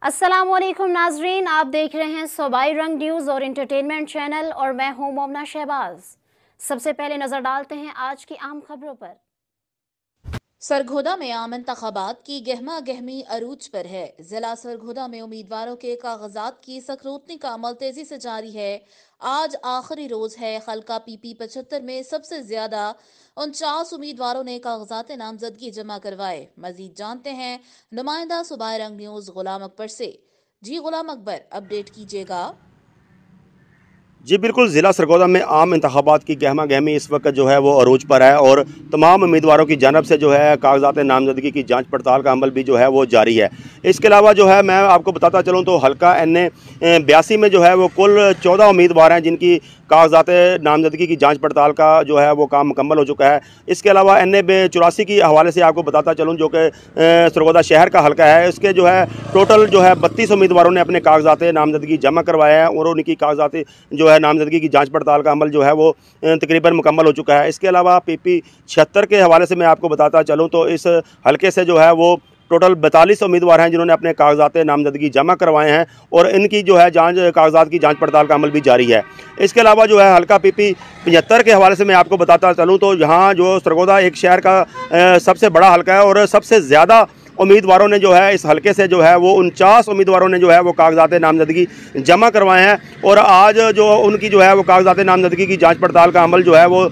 अस्सलामुअलैकुम नाजरीन, आप देख रहे हैं सूबाई रंग न्यूज़ और इंटरटेनमेंट चैनल और मैं हूं मोमना शहबाज। सबसे पहले नजर डालते हैं आज की आम खबरों पर। सरगोदा में आम इंतखाबात की गहमा गहमी अरूज पर है। जिला सरगोदा में उम्मीदवारों के कागजात की सकरूतनी का अमल तेजी से जारी है। आज आखिरी रोज है। हल्का PP 75 में सबसे ज्यादा 49 उम्मीदवारों ने कागजात नामजदगी जमा करवाए। मजीद जानते हैं नुमाइंदा सूबाई रंग न्यूज गुलाम अकबर से। जी गुलाम अकबर, अपडेट कीजिएगा। जी बिल्कुल, ज़िला सरगोदा में आम इंतखाबात की गहमा गहमी इस वक्त जो है वो अरूज पर है और तमाम उम्मीदवारों की जानब से जो है कागजात नामजदगी की जांच पड़ताल का अमल भी जो है वो जारी है। इसके अलावा जो है मैं आपको बताता चलूँ तो हल्का NA 82 में जो है वो कुल 14 उम्मीदवार हैं जिनकी कागजात नामजदगी की जांच पड़ताल का जो है वो काम मुकम्मल हो चुका है। इसके अलावा NA 84 के हवाले से आपको बताता चलूँ जो कि सरगोदा शहर का हल्का है, इसके जो है टोटल जो है 32 उम्मीदवारों ने अपने कागजात नामजदगी जमा करवाए हैं और उनकी कागजात जो है नामजदगी की जांच पड़ताल का अमल जो है वो तकरीबन मुकम्मल हो चुका है। इसके अलावा PP 76 के हवाले से मैं आपको बताता चलूँ तो इस हल्के से जो है वो टोटल 42 उम्मीदवार हैं जिन्होंने अपने कागजात नामजदगी जमा करवाए हैं और इनकी जो है कागजात की जांच पड़ताल का अमल भी जारी है। इसके अलावा जो है हल्का PP 75 के हवाले से मैं आपको बताता चलूँ तो यहाँ जो सरगोदा एक शहर का सबसे बड़ा हल्का है और सबसे ज़्यादा उम्मीदवारों ने जो है इस हल्के से जो है वो 49 उम्मीदवारों ने जो है वो कागजात नामजदगी जमा करवाए हैं और आज जो उनकी जो है वो कागजात नामजदगी की जांच पड़ताल का अमल जो है वो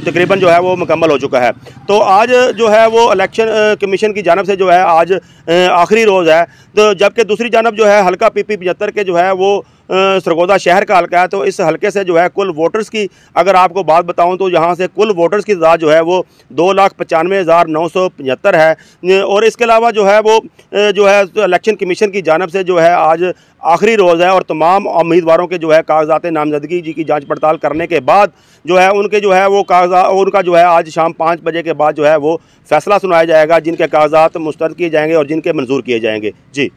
तकरीबन जो है वो मुकम्मल हो चुका है। तो आज जो है वो इलेक्शन कमीशन की जानब से जो है आज आखिरी रोज़ है। तो जबकि दूसरी जानब जो है हल्का PP 75 के जो है वो सरगोदा शहर का हल्का है। तो इस हल्के से जो है कुल वोटर्स की अगर आपको बात बताऊं तो यहाँ से कुल वोटर्स की तादाद जो है वो 2,95,975 है और इसके अलावा जो है वो जो है इलेक्शन कमीशन की जानब से जो है आज आखिरी रोज़ है और तमाम उम्मीदवारों के जो है कागजात नामजदगी की जांच पड़ताल करने के बाद जो है उनके जो है वो कागजात उनका जो है आज शाम 5 बजे के बाद जो है वो फैसला सुनाया जाएगा जिनके कागजात मुस्तरद किए जाएंगे और जिनके मंजूर किए जाएंगे। जी।